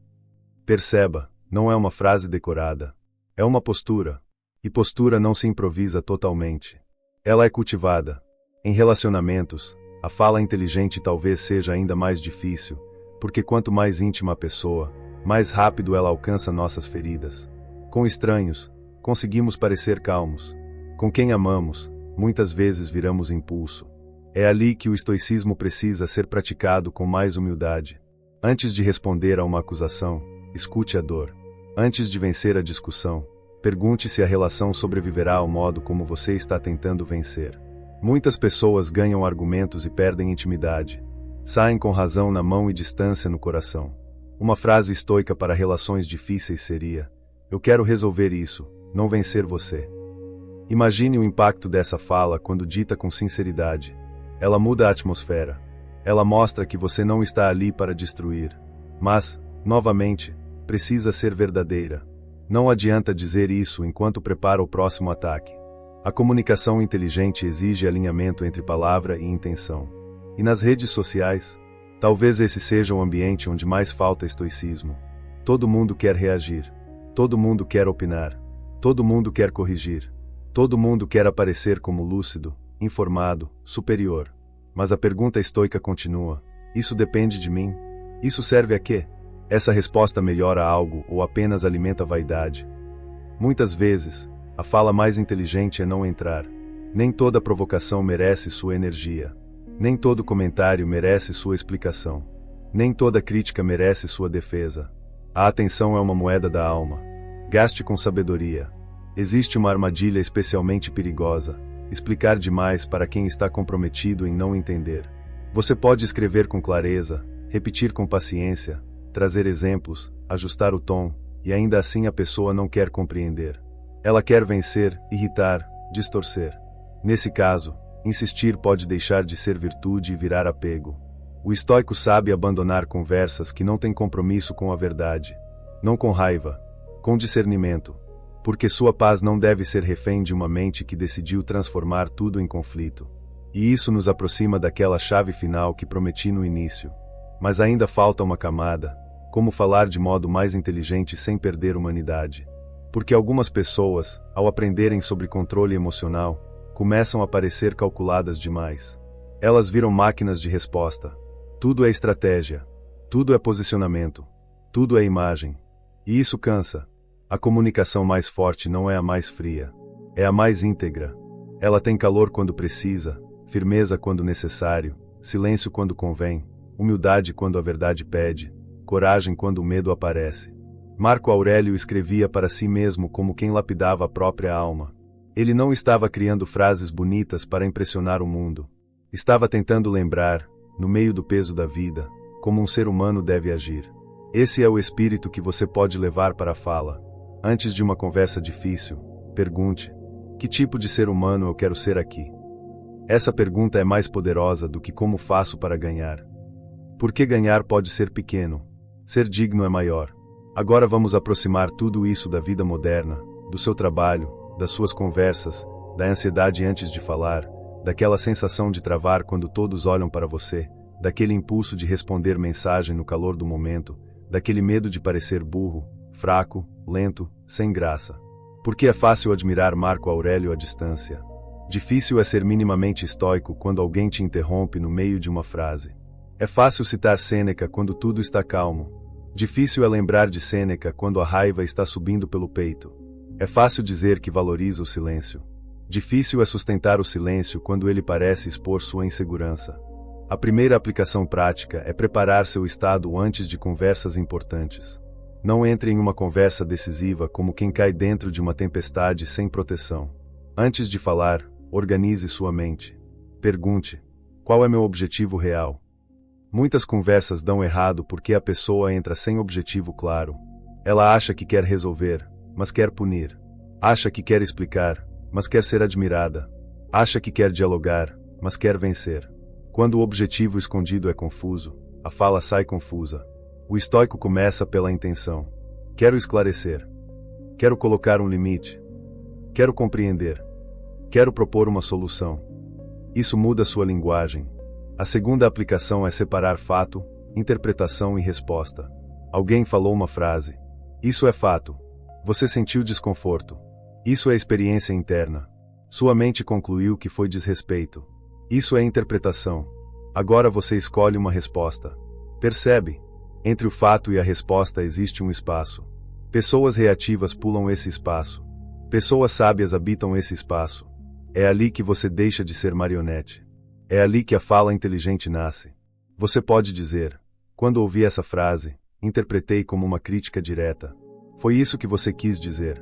Perceba, não é uma frase decorada. É uma postura. E postura não se improvisa totalmente. Ela é cultivada. Em relacionamentos, a fala inteligente talvez seja ainda mais difícil, porque quanto mais íntima a pessoa, mais rápido ela alcança nossas feridas. Com estranhos, conseguimos parecer calmos. Com quem amamos, muitas vezes viramos impulso. É ali que o estoicismo precisa ser praticado com mais humildade. Antes de responder a uma acusação, escute a dor. Antes de vencer a discussão, pergunte se a relação sobreviverá ao modo como você está tentando vencer. Muitas pessoas ganham argumentos e perdem intimidade. Saem com razão na mão e distância no coração. Uma frase estoica para relações difíceis seria: eu quero resolver isso, não vencer você. Imagine o impacto dessa fala quando dita com sinceridade. Ela muda a atmosfera. Ela mostra que você não está ali para destruir. Mas, novamente, precisa ser verdadeira. Não adianta dizer isso enquanto prepara o próximo ataque. A comunicação inteligente exige alinhamento entre palavra e intenção. E nas redes sociais, talvez esse seja o ambiente onde mais falta estoicismo. Todo mundo quer reagir. Todo mundo quer opinar. Todo mundo quer corrigir. Todo mundo quer aparecer como lúcido, informado, superior. Mas a pergunta estoica continua: isso depende de mim? Isso serve a quê? Essa resposta melhora algo ou apenas alimenta a vaidade? Muitas vezes, a fala mais inteligente é não entrar. Nem toda provocação merece sua energia. Nem todo comentário merece sua explicação. Nem toda crítica merece sua defesa. A atenção é uma moeda da alma. Gaste com sabedoria. Existe uma armadilha especialmente perigosa: explicar demais para quem está comprometido em não entender. Você pode escrever com clareza, repetir com paciência, trazer exemplos, ajustar o tom, e ainda assim a pessoa não quer compreender. Ela quer vencer, irritar, distorcer. Nesse caso, insistir pode deixar de ser virtude e virar apego. O estoico sabe abandonar conversas que não têm compromisso com a verdade. Não com raiva, com discernimento. Porque sua paz não deve ser refém de uma mente que decidiu transformar tudo em conflito. E isso nos aproxima daquela chave final que prometi no início. Mas ainda falta uma camada: como falar de modo mais inteligente sem perder humanidade. Porque algumas pessoas, ao aprenderem sobre controle emocional, começam a parecer calculadas demais. Elas viram máquinas de resposta. Tudo é estratégia. Tudo é posicionamento. Tudo é imagem. E isso cansa. A comunicação mais forte não é a mais fria. É a mais íntegra. Ela tem calor quando precisa, firmeza quando necessário, silêncio quando convém, humildade quando a verdade pede, coragem quando o medo aparece. Marco Aurélio escrevia para si mesmo como quem lapidava a própria alma. Ele não estava criando frases bonitas para impressionar o mundo. Estava tentando lembrar, no meio do peso da vida, como um ser humano deve agir. Esse é o espírito que você pode levar para a fala. Antes de uma conversa difícil, pergunte: que tipo de ser humano eu quero ser aqui? Essa pergunta é mais poderosa do que como faço para ganhar. Porque ganhar pode ser pequeno, ser digno é maior. Agora vamos aproximar tudo isso da vida moderna, do seu trabalho, das suas conversas, da ansiedade antes de falar, daquela sensação de travar quando todos olham para você, daquele impulso de responder mensagem no calor do momento, daquele medo de parecer burro, fraco, lento, sem graça. Porque é fácil admirar Marco Aurélio à distância. Difícil é ser minimamente estoico quando alguém te interrompe no meio de uma frase. É fácil citar Sêneca quando tudo está calmo. Difícil é lembrar de Sêneca quando a raiva está subindo pelo peito. É fácil dizer que valoriza o silêncio. Difícil é sustentar o silêncio quando ele parece expor sua insegurança. A primeira aplicação prática é preparar seu estado antes de conversas importantes. Não entre em uma conversa decisiva como quem cai dentro de uma tempestade sem proteção. Antes de falar, organize sua mente. Pergunte: qual é meu objetivo real? Muitas conversas dão errado porque a pessoa entra sem objetivo claro. Ela acha que quer resolver, mas quer punir. Acha que quer explicar, mas quer ser admirada. Acha que quer dialogar, mas quer vencer. Quando o objetivo escondido é confuso, a fala sai confusa. O estoico começa pela intenção. Quero esclarecer. Quero colocar um limite. Quero compreender. Quero propor uma solução. Isso muda sua linguagem. A segunda aplicação é separar fato, interpretação e resposta. Alguém falou uma frase. Isso é fato. Você sentiu desconforto. Isso é experiência interna. Sua mente concluiu que foi desrespeito. Isso é interpretação. Agora você escolhe uma resposta. Percebe? Entre o fato e a resposta existe um espaço. Pessoas reativas pulam esse espaço. Pessoas sábias habitam esse espaço. É ali que você deixa de ser marionete. É ali que a fala inteligente nasce. Você pode dizer: quando ouvi essa frase, interpretei como uma crítica direta. Foi isso que você quis dizer.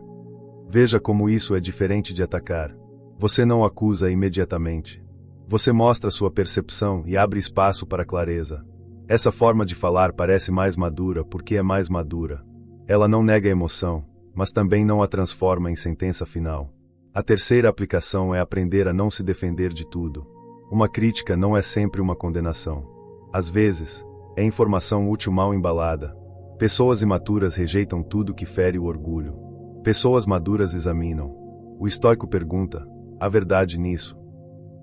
Veja como isso é diferente de atacar. Você não acusa imediatamente. Você mostra sua percepção e abre espaço para clareza. Essa forma de falar parece mais madura porque é mais madura. Ela não nega a emoção, mas também não a transforma em sentença final. A terceira aplicação é aprender a não se defender de tudo. Uma crítica não é sempre uma condenação. Às vezes, é informação útil mal embalada. Pessoas imaturas rejeitam tudo que fere o orgulho. Pessoas maduras examinam. O estoico pergunta: há verdade nisso?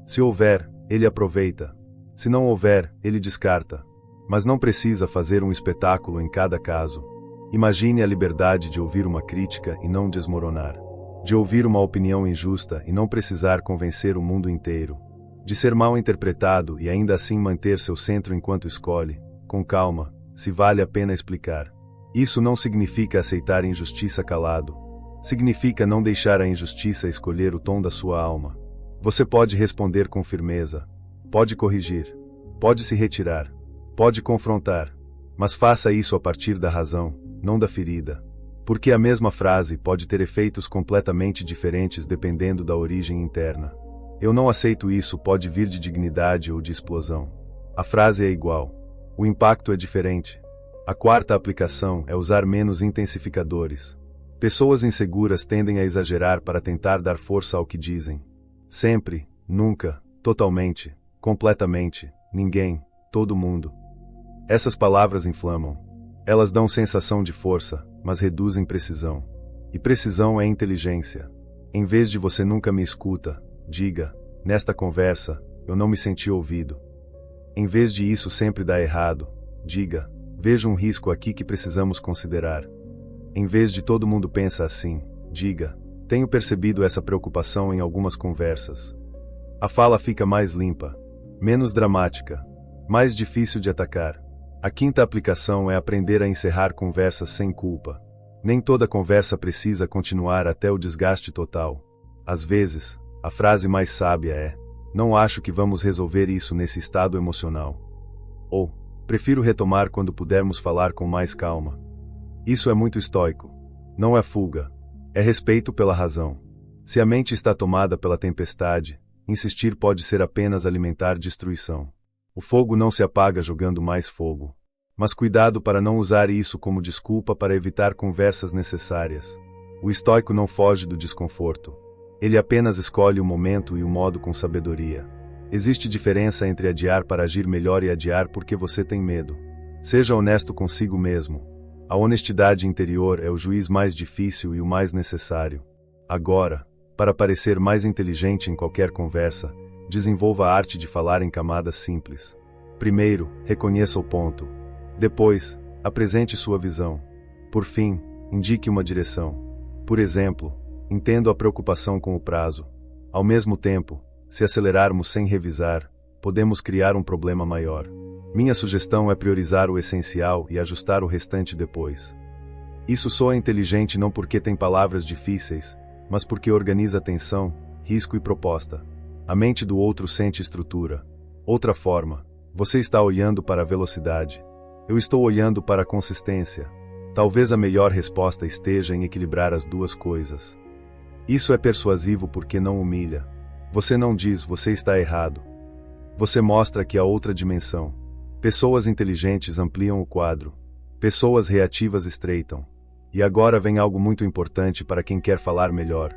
Se houver, ele aproveita. Se não houver, ele descarta. Mas não precisa fazer um espetáculo em cada caso. Imagine a liberdade de ouvir uma crítica e não desmoronar. De ouvir uma opinião injusta e não precisar convencer o mundo inteiro. De ser mal interpretado e ainda assim manter seu centro enquanto escolhe, com calma, se vale a pena explicar. Isso não significa aceitar injustiça calado. Significa não deixar a injustiça escolher o tom da sua alma. Você pode responder com firmeza. Pode corrigir. Pode se retirar. Pode confrontar. Mas faça isso a partir da razão, não da ferida. Porque a mesma frase pode ter efeitos completamente diferentes dependendo da origem interna. Eu não aceito isso pode vir de dignidade ou de explosão. A frase é igual. O impacto é diferente. A quarta aplicação é usar menos intensificadores. Pessoas inseguras tendem a exagerar para tentar dar força ao que dizem. Sempre, nunca, totalmente, completamente, ninguém, todo mundo. Essas palavras inflamam. Elas dão sensação de força, mas reduzem precisão. E precisão é inteligência. Em vez de você nunca me escuta, diga: nesta conversa, eu não me senti ouvido. Em vez de isso sempre dá errado, diga: vejo um risco aqui que precisamos considerar. Em vez de todo mundo pensa assim, diga: tenho percebido essa preocupação em algumas conversas. A fala fica mais limpa, menos dramática, mais difícil de atacar. A quinta aplicação é aprender a encerrar conversas sem culpa. Nem toda conversa precisa continuar até o desgaste total. Às vezes, a frase mais sábia é: não acho que vamos resolver isso nesse estado emocional. Ou, prefiro retomar quando pudermos falar com mais calma. Isso é muito estoico. Não é fuga. É respeito pela razão. Se a mente está tomada pela tempestade, insistir pode ser apenas alimentar destruição. O fogo não se apaga jogando mais fogo. Mas cuidado para não usar isso como desculpa para evitar conversas necessárias. O estoico não foge do desconforto. Ele apenas escolhe o momento e o modo com sabedoria. Existe diferença entre adiar para agir melhor e adiar porque você tem medo. Seja honesto consigo mesmo. A honestidade interior é o juiz mais difícil e o mais necessário. Agora, para parecer mais inteligente em qualquer conversa, desenvolva a arte de falar em camadas simples. Primeiro, reconheça o ponto. Depois, apresente sua visão. Por fim, indique uma direção. Por exemplo, entendo a preocupação com o prazo. Ao mesmo tempo, se acelerarmos sem revisar, podemos criar um problema maior. Minha sugestão é priorizar o essencial e ajustar o restante depois. Isso soa inteligente não porque tem palavras difíceis, mas porque organiza atenção, risco e proposta. A mente do outro sente estrutura. Outra forma, você está olhando para a velocidade. Eu estou olhando para a consistência. Talvez a melhor resposta esteja em equilibrar as duas coisas. Isso é persuasivo porque não humilha. Você não diz você está errado. Você mostra que há outra dimensão. Pessoas inteligentes ampliam o quadro. Pessoas reativas estreitam. E agora vem algo muito importante para quem quer falar melhor.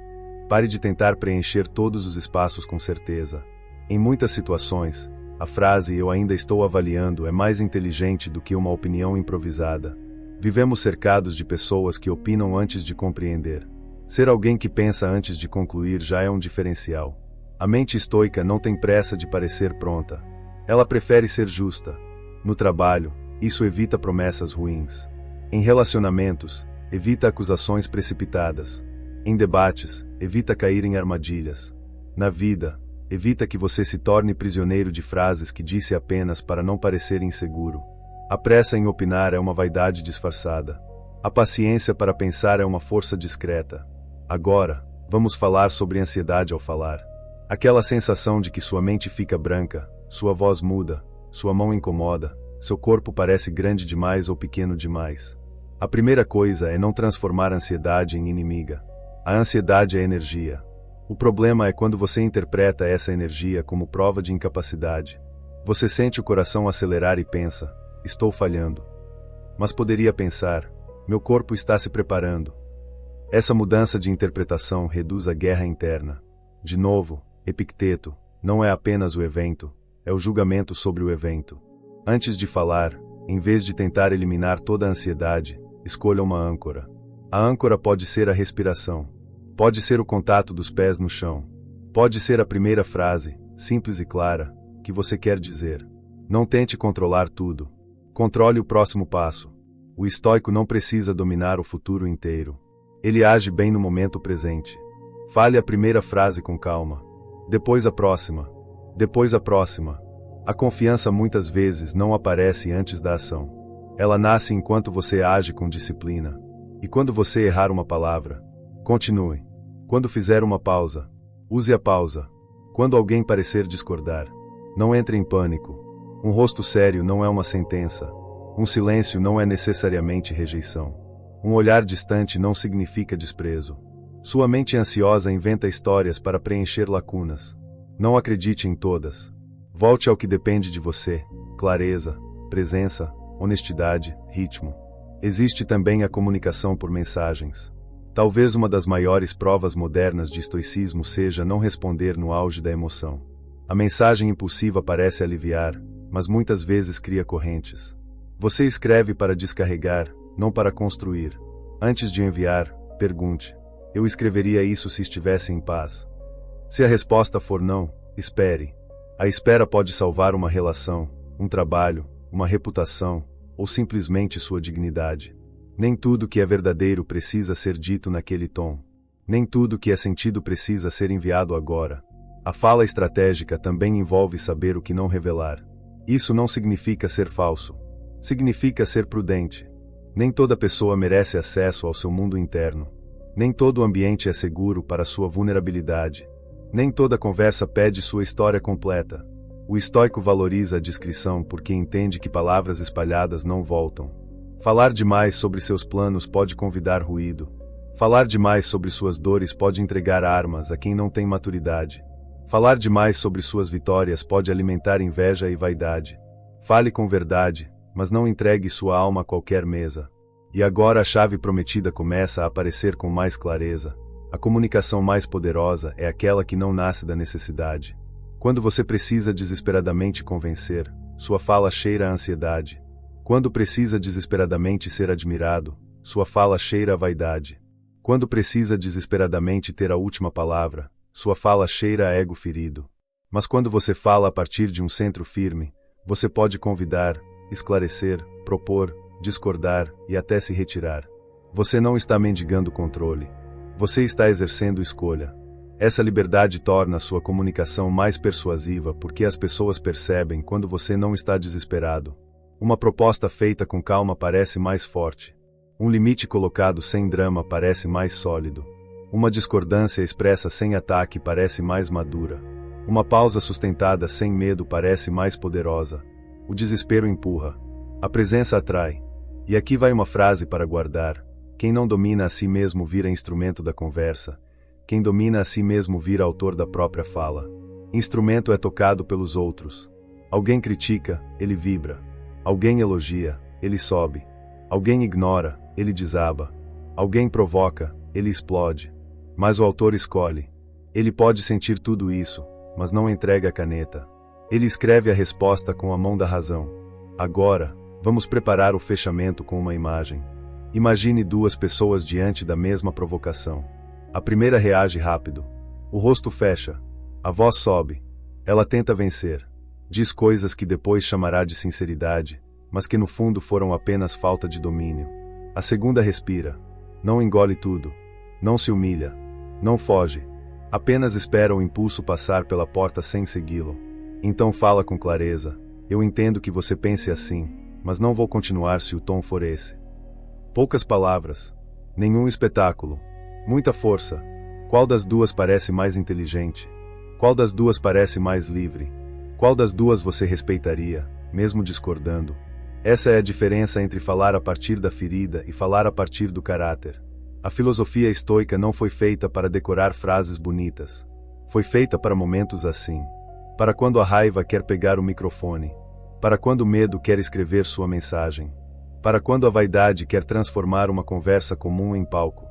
Pare de tentar preencher todos os espaços com certeza. Em muitas situações, a frase "eu ainda estou avaliando" é mais inteligente do que uma opinião improvisada. Vivemos cercados de pessoas que opinam antes de compreender. Ser alguém que pensa antes de concluir já é um diferencial. A mente estoica não tem pressa de parecer pronta. Ela prefere ser justa. No trabalho, isso evita promessas ruins. Em relacionamentos, evita acusações precipitadas. Em debates, evita cair em armadilhas. Na vida, evita que você se torne prisioneiro de frases que disse apenas para não parecer inseguro. A pressa em opinar é uma vaidade disfarçada. A paciência para pensar é uma força discreta. Agora, vamos falar sobre ansiedade ao falar. Aquela sensação de que sua mente fica branca, sua voz muda, sua mão incomoda, seu corpo parece grande demais ou pequeno demais. A primeira coisa é não transformar a ansiedade em inimiga. A ansiedade é energia. O problema é quando você interpreta essa energia como prova de incapacidade. Você sente o coração acelerar e pensa: estou falhando. Mas poderia pensar: meu corpo está se preparando. Essa mudança de interpretação reduz a guerra interna. De novo, Epicteto, não é apenas o evento, é o julgamento sobre o evento. Antes de falar, em vez de tentar eliminar toda a ansiedade, escolha uma âncora. A âncora pode ser a respiração. Pode ser o contato dos pés no chão. Pode ser a primeira frase, simples e clara, que você quer dizer. Não tente controlar tudo. Controle o próximo passo. O estoico não precisa dominar o futuro inteiro. Ele age bem no momento presente. Fale a primeira frase com calma. Depois a próxima. Depois a próxima. A confiança muitas vezes não aparece antes da ação. Ela nasce enquanto você age com disciplina. E quando você errar uma palavra, continue. Quando fizer uma pausa, use a pausa. Quando alguém parecer discordar, não entre em pânico. Um rosto sério não é uma sentença. Um silêncio não é necessariamente rejeição. Um olhar distante não significa desprezo. Sua mente ansiosa inventa histórias para preencher lacunas. Não acredite em todas. Volte ao que depende de você: clareza, presença, honestidade, ritmo. Existe também a comunicação por mensagens. Talvez uma das maiores provas modernas de estoicismo seja não responder no auge da emoção. A mensagem impulsiva parece aliviar, mas muitas vezes cria correntes. Você escreve para descarregar, não para construir. Antes de enviar, pergunte: eu escreveria isso se estivesse em paz? Se a resposta for não, espere. A espera pode salvar uma relação, um trabalho, uma reputação, ou simplesmente sua dignidade. Nem tudo que é verdadeiro precisa ser dito naquele tom. Nem tudo que é sentido precisa ser enviado agora. A fala estratégica também envolve saber o que não revelar. Isso não significa ser falso. Significa ser prudente. Nem toda pessoa merece acesso ao seu mundo interno. Nem todo ambiente é seguro para sua vulnerabilidade. Nem toda conversa pede sua história completa. O estoico valoriza a discrição porque entende que palavras espalhadas não voltam. Falar demais sobre seus planos pode convidar ruído. Falar demais sobre suas dores pode entregar armas a quem não tem maturidade. Falar demais sobre suas vitórias pode alimentar inveja e vaidade. Fale com verdade, mas não entregue sua alma a qualquer mesa. E agora a chave prometida começa a aparecer com mais clareza. A comunicação mais poderosa é aquela que não nasce da necessidade. Quando você precisa desesperadamente convencer, sua fala cheira a ansiedade. Quando precisa desesperadamente ser admirado, sua fala cheira a vaidade. Quando precisa desesperadamente ter a última palavra, sua fala cheira a ego ferido. Mas quando você fala a partir de um centro firme, você pode convidar, esclarecer, propor, discordar e até se retirar. Você não está mendigando controle. Você está exercendo escolha. Essa liberdade torna sua comunicação mais persuasiva porque as pessoas percebem quando você não está desesperado. Uma proposta feita com calma parece mais forte. Um limite colocado sem drama parece mais sólido. Uma discordância expressa sem ataque parece mais madura. Uma pausa sustentada sem medo parece mais poderosa. O desespero empurra. A presença atrai. E aqui vai uma frase para guardar. Quem não domina a si mesmo vira instrumento da conversa. Quem domina a si mesmo vira autor da própria fala. Instrumento é tocado pelos outros. Alguém critica, ele vibra. Alguém elogia, ele sobe. Alguém ignora, ele desaba. Alguém provoca, ele explode. Mas o autor escolhe. Ele pode sentir tudo isso, mas não entrega a caneta. Ele escreve a resposta com a mão da razão. Agora, Vamos preparar o fechamento com uma imagem. Imagine duas pessoas diante da mesma provocação. A primeira reage rápido. O rosto fecha. A voz sobe. Ela tenta vencer. Diz coisas que depois chamará de sinceridade, mas que no fundo foram apenas falta de domínio. A segunda respira. Não engole tudo. Não se humilha. Não foge. Apenas espera o impulso passar pela porta sem segui-lo. Então fala com clareza. Eu entendo que você pense assim, mas não vou continuar se o tom for esse. Poucas palavras. Nenhum espetáculo. Muita força. Qual das duas parece mais inteligente? Qual das duas parece mais livre? Qual das duas você respeitaria, mesmo discordando? Essa é a diferença entre falar a partir da ferida e falar a partir do caráter. A filosofia estoica não foi feita para decorar frases bonitas. Foi feita para momentos assim. Para quando a raiva quer pegar o microfone. Para quando o medo quer escrever sua mensagem. Para quando a vaidade quer transformar uma conversa comum em palco.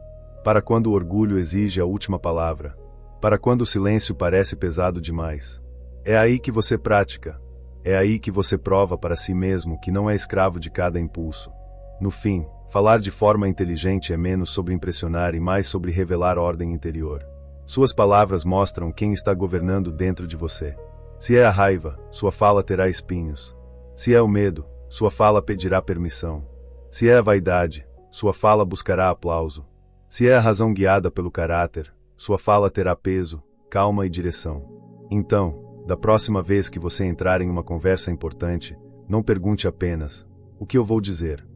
Para quando o orgulho exige a última palavra. Para quando o silêncio parece pesado demais. É aí que você pratica. É aí que você prova para si mesmo que não é escravo de cada impulso. No fim, falar de forma inteligente é menos sobre impressionar e mais sobre revelar ordem interior. Suas palavras mostram quem está governando dentro de você. Se é a raiva, sua fala terá espinhos. Se é o medo, sua fala pedirá permissão. Se é a vaidade, sua fala buscará aplauso. Se é a razão guiada pelo caráter, sua fala terá peso, calma e direção. Então, da próxima vez que você entrar em uma conversa importante, não pergunte apenas: o que eu vou dizer?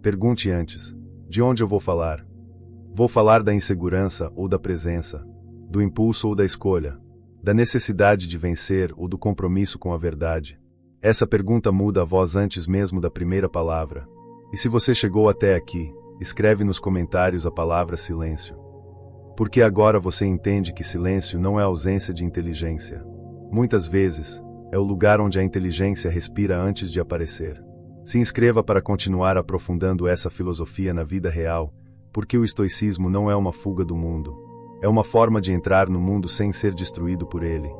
Pergunte antes: de onde eu vou falar? Vou falar da insegurança ou da presença? Do impulso ou da escolha? Da necessidade de vencer ou do compromisso com a verdade? Essa pergunta muda a voz antes mesmo da primeira palavra. E se você chegou até aqui, escreve nos comentários a palavra silêncio. Porque agora você entende que silêncio não é ausência de inteligência. Muitas vezes, é o lugar onde a inteligência respira antes de aparecer. Se inscreva para continuar aprofundando essa filosofia na vida real, porque o estoicismo não é uma fuga do mundo. É uma forma de entrar no mundo sem ser destruído por ele.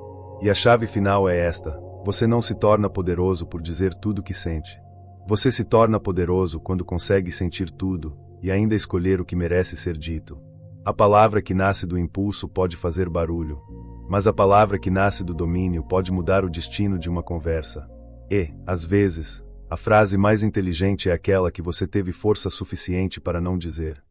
E a chave final é esta: você não se torna poderoso por dizer tudo o que sente. Você se torna poderoso quando consegue sentir tudo, e ainda escolher o que merece ser dito. A palavra que nasce do impulso pode fazer barulho, mas a palavra que nasce do domínio pode mudar o destino de uma conversa. E, às vezes, a frase mais inteligente é aquela que você teve força suficiente para não dizer.